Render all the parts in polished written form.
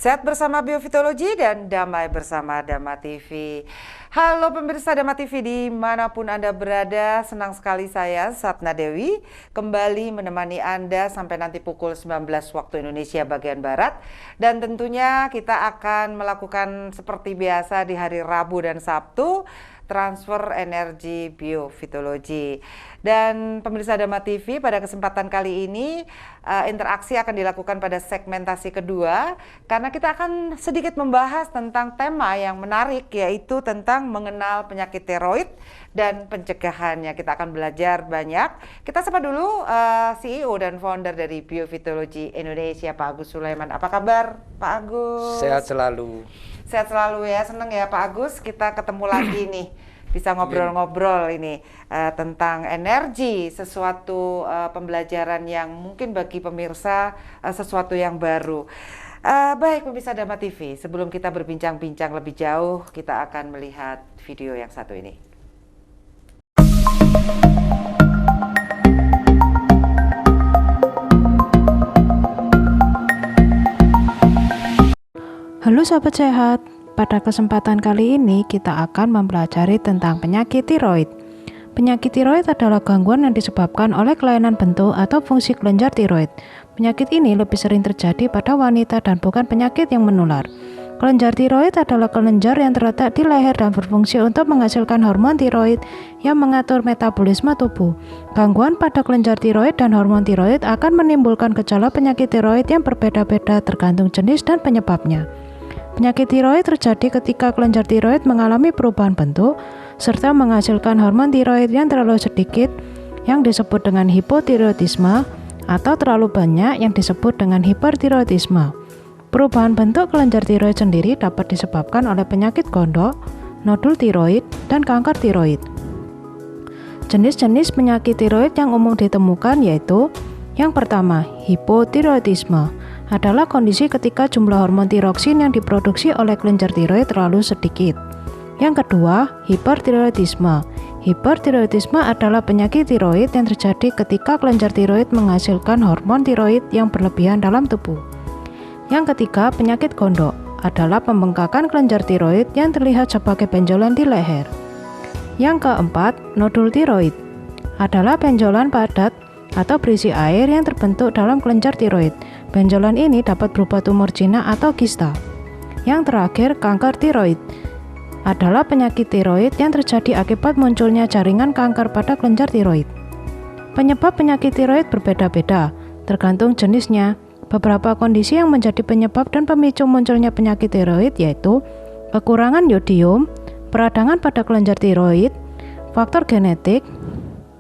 Sehat bersama Biofitologi dan damai bersama Dama TV. Halo pemirsa Dama TV dimanapun Anda berada, senang sekali saya Satna Dewi kembali menemani Anda sampai nanti pukul 19 waktu Indonesia bagian Barat. Dan tentunya kita akan melakukan seperti biasa di hari Rabu dan Sabtu, transfer energi biofitologi. Dan pemirsa Dama TV, pada kesempatan kali ini interaksi akan dilakukan pada segmentasi kedua, karena kita akan sedikit membahas tentang tema yang menarik, yaitu tentang mengenal penyakit tiroid dan pencegahannya. Kita akan belajar banyak. Kita sapa dulu CEO dan founder dari Biofitologi Indonesia, Pak Agus Sulaiman. Apa kabar Pak Agus? Sehat selalu. Sehat selalu ya, seneng ya Pak Agus, kita ketemu lagi nih, bisa ngobrol-ngobrol ini tentang energi, sesuatu pembelajaran yang mungkin bagi pemirsa sesuatu yang baru. Baik pemirsa Dama TV, sebelum kita berbincang-bincang lebih jauh, kita akan melihat video yang satu ini. Halo sahabat sehat, pada kesempatan kali ini kita akan mempelajari tentang penyakit tiroid. Penyakit tiroid adalah gangguan yang disebabkan oleh kelainan bentuk atau fungsi kelenjar tiroid. Penyakit ini lebih sering terjadi pada wanita dan bukan penyakit yang menular. Kelenjar tiroid adalah kelenjar yang terletak di leher dan berfungsi untuk menghasilkan hormon tiroid yang mengatur metabolisme tubuh. Gangguan pada kelenjar tiroid dan hormon tiroid akan menimbulkan gejala penyakit tiroid yang berbeda-beda tergantung jenis dan penyebabnya. Penyakit tiroid terjadi ketika kelenjar tiroid mengalami perubahan bentuk serta menghasilkan hormon tiroid yang terlalu sedikit yang disebut dengan hipotiroidisme atau terlalu banyak yang disebut dengan hipertiroidisme. Perubahan bentuk kelenjar tiroid sendiri dapat disebabkan oleh penyakit gondok, nodul tiroid, dan kanker tiroid. Jenis-jenis penyakit tiroid yang umum ditemukan yaitu yang pertama, hipotiroidisme adalah kondisi ketika jumlah hormon tiroksin yang diproduksi oleh kelenjar tiroid terlalu sedikit. Yang kedua, hipertiroidisme. Hipertiroidisme adalah penyakit tiroid yang terjadi ketika kelenjar tiroid menghasilkan hormon tiroid yang berlebihan dalam tubuh. Yang ketiga, penyakit gondok adalah pembengkakan kelenjar tiroid yang terlihat sebagai benjolan di leher. Yang keempat, nodul tiroid adalah benjolan padat atau berisi air yang terbentuk dalam kelenjar tiroid. Benjolan ini dapat berupa tumor jinak atau kista. Yang terakhir, kanker tiroid adalah penyakit tiroid yang terjadi akibat munculnya jaringan kanker pada kelenjar tiroid. Penyebab penyakit tiroid berbeda-beda, tergantung jenisnya. Beberapa kondisi yang menjadi penyebab dan pemicu munculnya penyakit tiroid yaitu kekurangan yodium, peradangan pada kelenjar tiroid, faktor genetik,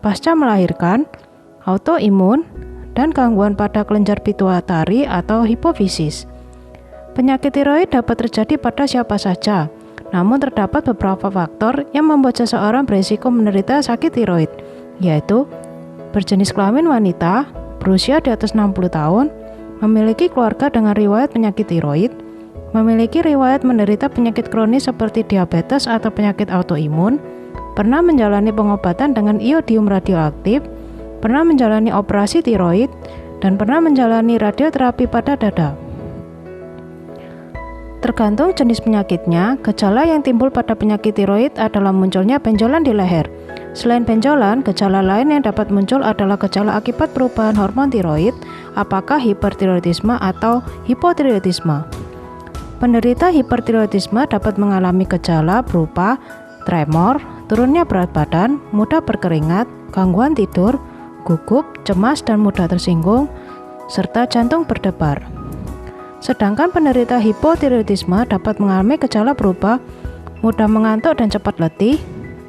pasca melahirkan, autoimun, dan gangguan pada kelenjar pituitari atau hipofisis. Penyakit tiroid dapat terjadi pada siapa saja, namun terdapat beberapa faktor yang membuat seseorang berisiko menderita sakit tiroid, yaitu berjenis kelamin wanita, berusia di atas 60 tahun, memiliki keluarga dengan riwayat penyakit tiroid, memiliki riwayat menderita penyakit kronis seperti diabetes atau penyakit autoimun, pernah menjalani pengobatan dengan iodium radioaktif, pernah menjalani operasi tiroid, dan pernah menjalani radioterapi pada dada. Tergantung jenis penyakitnya, gejala yang timbul pada penyakit tiroid adalah munculnya benjolan di leher. Selain benjolan, gejala lain yang dapat muncul adalah gejala akibat perubahan hormon tiroid, apakah hipertiroidisme atau hipotiroidisme. Penderita hipertiroidisme dapat mengalami gejala berupa tremor, turunnya berat badan, mudah berkeringat, gangguan tidur, gugup, cemas dan mudah tersinggung, serta jantung berdebar. Sedangkan penderita hipotiroidisme dapat mengalami gejala berupa mudah mengantuk dan cepat letih,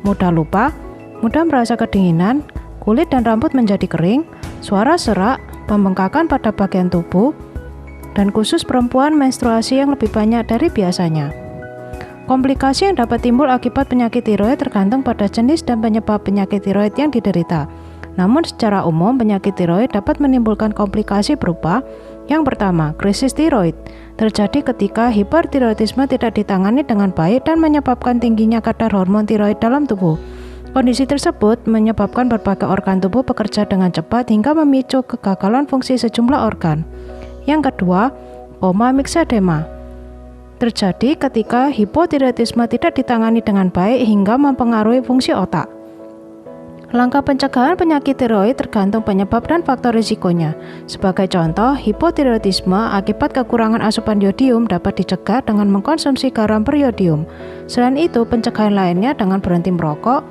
mudah lupa, mudah merasa kedinginan, kulit dan rambut menjadi kering, suara serak, pembengkakan pada bagian tubuh, dan khusus perempuan menstruasi yang lebih banyak dari biasanya. Komplikasi yang dapat timbul akibat penyakit tiroid tergantung pada jenis dan penyebab penyakit tiroid yang diderita. Namun secara umum penyakit tiroid dapat menimbulkan komplikasi berupa yang pertama, krisis tiroid. Terjadi ketika hipertiroidisme tidak ditangani dengan baik dan menyebabkan tingginya kadar hormon tiroid dalam tubuh. Kondisi tersebut menyebabkan berbagai organ tubuh bekerja dengan cepat hingga memicu kegagalan fungsi sejumlah organ. Yang kedua, koma mixedema. terjadi ketika hipotiroidisme tidak ditangani dengan baik hingga mempengaruhi fungsi otak. Langkah pencegahan penyakit tiroid tergantung penyebab dan faktor risikonya. Sebagai contoh, hipotiroidisme akibat kekurangan asupan yodium dapat dicegah dengan mengkonsumsi garam beriodium. Selain itu, pencegahan lainnya dengan berhenti merokok,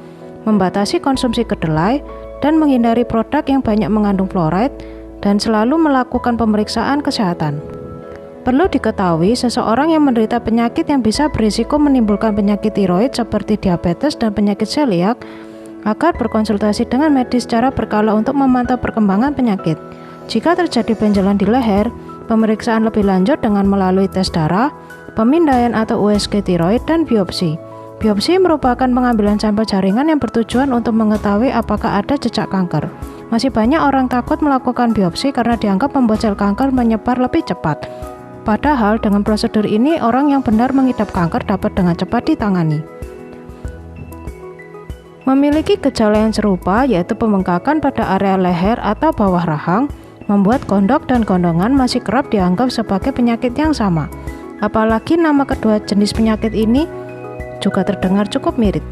membatasi konsumsi kedelai, dan menghindari produk yang banyak mengandung fluoride, dan selalu melakukan pemeriksaan kesehatan. Perlu diketahui, seseorang yang menderita penyakit yang bisa berisiko menimbulkan penyakit tiroid seperti diabetes dan penyakit celiak agar berkonsultasi dengan medis secara berkala untuk memantau perkembangan penyakit. Jika terjadi benjolan di leher, pemeriksaan lebih lanjut dengan melalui tes darah, pemindaian atau USG tiroid, dan biopsi. Biopsi merupakan pengambilan sampel jaringan yang bertujuan untuk mengetahui apakah ada jejak kanker. Masih banyak orang takut melakukan biopsi karena dianggap membuat sel kanker menyebar lebih cepat. Padahal dengan prosedur ini, orang yang benar mengidap kanker dapat dengan cepat ditangani. Memiliki gejala yang serupa, yaitu pembengkakan pada area leher atau bawah rahang, membuat gondok dan gondongan masih kerap dianggap sebagai penyakit yang sama. Apalagi nama kedua jenis penyakit ini juga terdengar cukup mirip.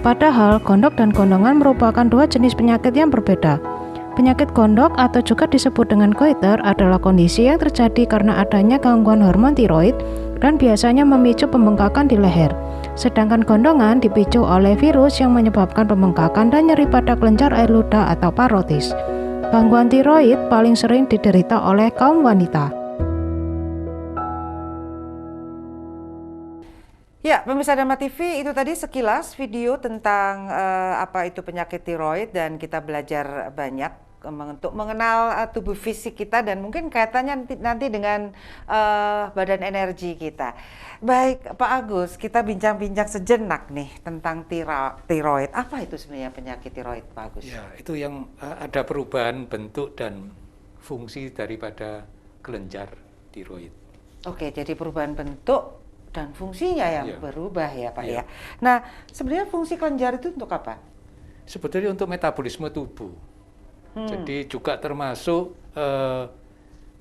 Padahal gondok dan gondongan merupakan dua jenis penyakit yang berbeda. Penyakit gondok atau juga disebut dengan goiter adalah kondisi yang terjadi karena adanya gangguan hormon tiroid dan biasanya memicu pembengkakan di leher. Sedangkan gondongan dipicu oleh virus yang menyebabkan pembengkakan dan nyeri pada kelenjar air ludah atau parotis. Gangguan tiroid paling sering diderita oleh kaum wanita. Ya, pemirsa Dharma TV, itu tadi sekilas video tentang apa itu penyakit tiroid, dan kita belajar banyak untuk mengenal tubuh fisik kita dan mungkin kaitannya nanti dengan badan energi kita. Baik, Pak Agus, kita bincang-bincang sejenak nih tentang tiroid. Apa itu sebenarnya penyakit tiroid, Pak Agus? Ya, itu yang ada perubahan bentuk dan fungsi daripada kelenjar tiroid. Oke, jadi perubahan bentuk dan fungsinya yang berubah ya, Pak ya. Nah, sebenarnya fungsi kelenjar itu untuk apa? Sebetulnya untuk metabolisme tubuh. Jadi juga termasuk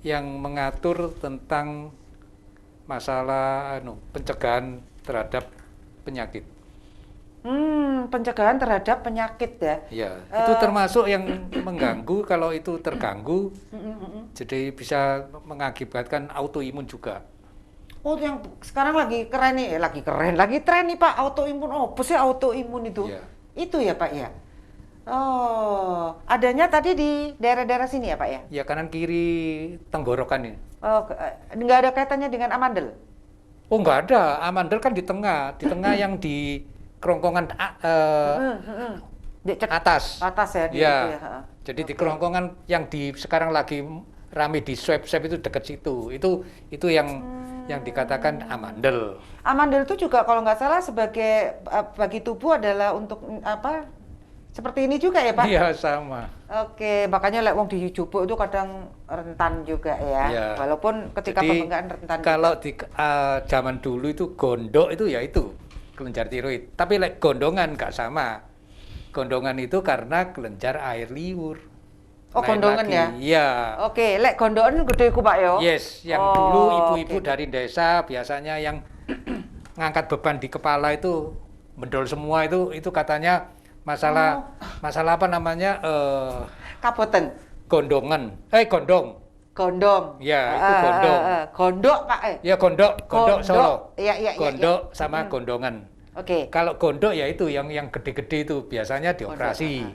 yang mengatur tentang masalah pencegahan terhadap penyakit. Pencegahan terhadap penyakit ya? Ya, itu termasuk yang mengganggu. Kalau itu terganggu, jadi bisa mengakibatkan autoimun juga. Oh, yang sekarang lagi keren nih, lagi tren nih Pak, autoimun. Oh, apa sih autoimun itu? Ya. Itu ya Pak ya? Oh, adanya tadi di daerah-daerah sini ya Pak ya? Ya, kanan kiri tenggorokan ini. Oh, nggak ada kaitannya dengan amandel? Oh, nggak ada. Amandel kan di tengah yang di kerongkongan atas. Atas ya? Ya. Gitu ya. Jadi di kerongkongan yang sekarang lagi rame di swab itu dekat situ. Itu yang dikatakan amandel. Amandel itu juga kalau nggak salah sebagai bagi tubuh adalah untuk apa? Seperti ini juga ya Pak? Iya, sama. Oke, makanya wong dijupuk itu kadang rentan juga ya. Ya. Walaupun ketika pembengkakan rentan. Kalau juga. di zaman dulu itu gondok itu ya itu kelenjar tiroid. Tapi gondongan nggak sama. Gondongan itu karena kelenjar air liur. Oh, gondongan ya? Iya. Oke, gondongan gede ku Pak yo. Yes, yang dulu ibu-ibu dari desa biasanya yang ngangkat beban di kepala itu mendol semua itu katanya masalah apa namanya kaboten. Gondong. Ya, itu gondong. Gondok Pak. Ya, gondok Solo. Iya. Gondok sama gondongan. Oke. Kalau gondok ya itu yang gede-gede itu biasanya dioperasi.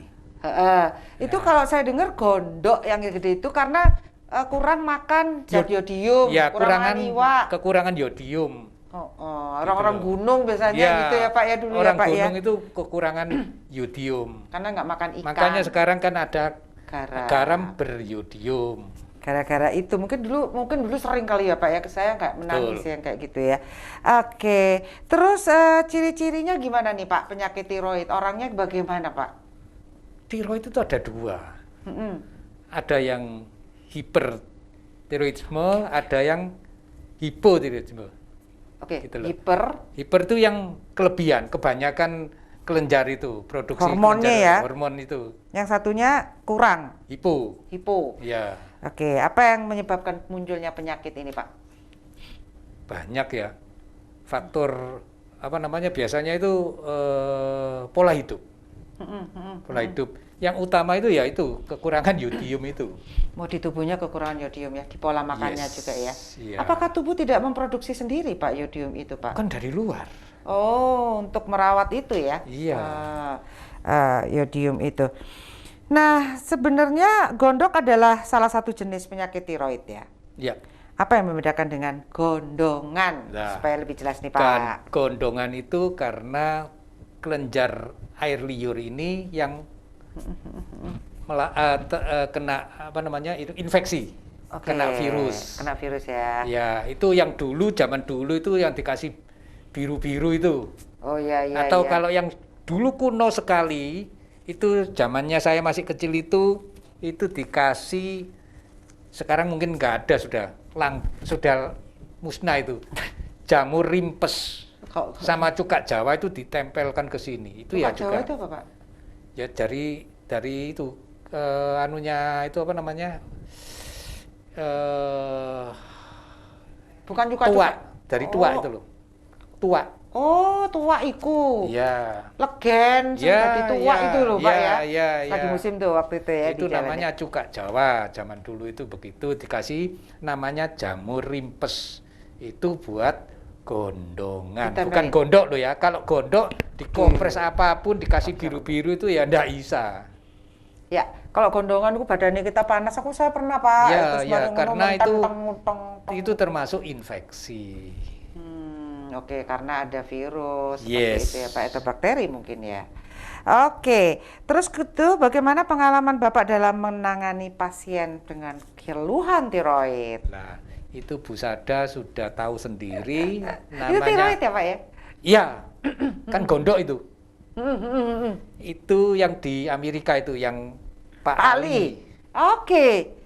Itu kalau saya dengar gondok yang gede itu karena kurang makan zat yodium, ya, kekurangan yodium. Orang-orang gunung biasanya ya, gitu ya Pak ya dulu orang ya Pak ya. Orang gunung itu kekurangan yodium. Karena nggak makan ikan. Makanya sekarang kan ada garam beryodium. Gara-gara itu mungkin dulu sering kali ya Pak ya, saya nggak menangis yang kayak gitu ya. Oke, terus ciri-cirinya gimana nih Pak penyakit tiroid? Orangnya bagaimana Pak? Tiroid itu ada dua. Ada yang hipertiroidisme, ada yang hipotiroidisme. Oke, gitu hiper itu yang kelebihan, kebanyakan kelenjar itu produksi hormonnya ya. Hormon itu. Yang satunya kurang. Hipo. Ya. Oke, apa yang menyebabkan munculnya penyakit ini Pak? Banyak ya. faktor apa namanya biasanya itu pola hidup. Pola hidup. Yang utama itu ya itu kekurangan yodium itu. Mau di tubuhnya kekurangan yodium ya, di pola makannya juga ya. Iya. Apakah tubuh tidak memproduksi sendiri Pak yodium itu Pak? Kan dari luar. Oh, untuk merawat itu ya? Iya. Yodium itu. Nah, sebenarnya gondok adalah salah satu jenis penyakit tiroid ya. Ya. Apa yang membedakan dengan gondongan? Nah, Supaya lebih jelas nih Pak. Gondongan itu karena kelenjar air liur ini yang kena apa namanya itu infeksi, Oke, kena virus. Kena virus ya. Ya, itu yang dulu zaman dulu itu yang dikasih biru-biru itu. Oh iya iya. Atau iya. kalau yang dulu kuno sekali itu zamannya saya masih kecil itu dikasih, sekarang mungkin nggak ada, sudah musnah itu. Jamur rimpes sama cuka Jawa itu ditempelkan ke sini. Itu ya Cuka Jawa juga. itu apa Pak? Ya dari itu anunya itu apa namanya? Bukan cuka Tua, cuka. dari tua itu loh. Tua. Oh, tua iku. Ya. Legen, Ya, jadi tua ya, itu loh Pak ya. ya. Lagi musim tuh waktu itu ya. Itu di jalan namanya ya. cuka Jawa. Zaman dulu itu begitu dikasih namanya jamur rimpes. Itu buat gondongan. Ditempelin. Bukan gondok loh ya. Kalau gondok dikompres apapun dikasih biru-biru itu ya ndak bisa. Ya, kalau gondongan itu badannya kita panas, saya pernah Pak. Ya, Terus ya, baru karena ngomong, itu tentang. itu termasuk infeksi. Oke, karena ada virus seperti Yes. itu ya Pak, atau bakteri mungkin ya. Oke, terus gitu bagaimana pengalaman Bapak dalam menangani pasien dengan keluhan tiroid? Nah, itu Bu Sada sudah tahu sendiri Itu tiroid ya Pak ya? Iya, kan gondok itu. Itu yang di Amerika itu yang Pak Ali. Oke.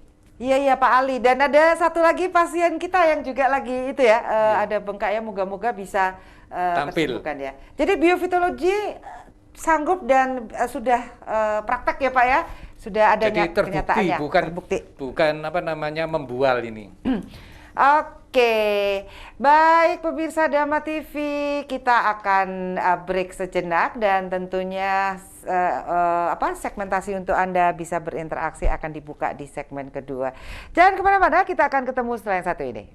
Iya Pak Ali, dan ada satu lagi pasien kita yang juga lagi itu ya, ada bengkak ya, moga-moga bisa Tampil. kesembuhkan ya. Jadi biofitologi sanggup dan sudah praktek ya Pak ya, sudah adanya Jadi terbukti, kenyataannya. bukan apa namanya membual ini. Oke, baik pemirsa Dharma TV, kita akan break sejenak dan tentunya segmentasi untuk Anda bisa berinteraksi akan dibuka di segmen kedua. Jangan kemana-mana, kita akan ketemu setelah yang satu ini.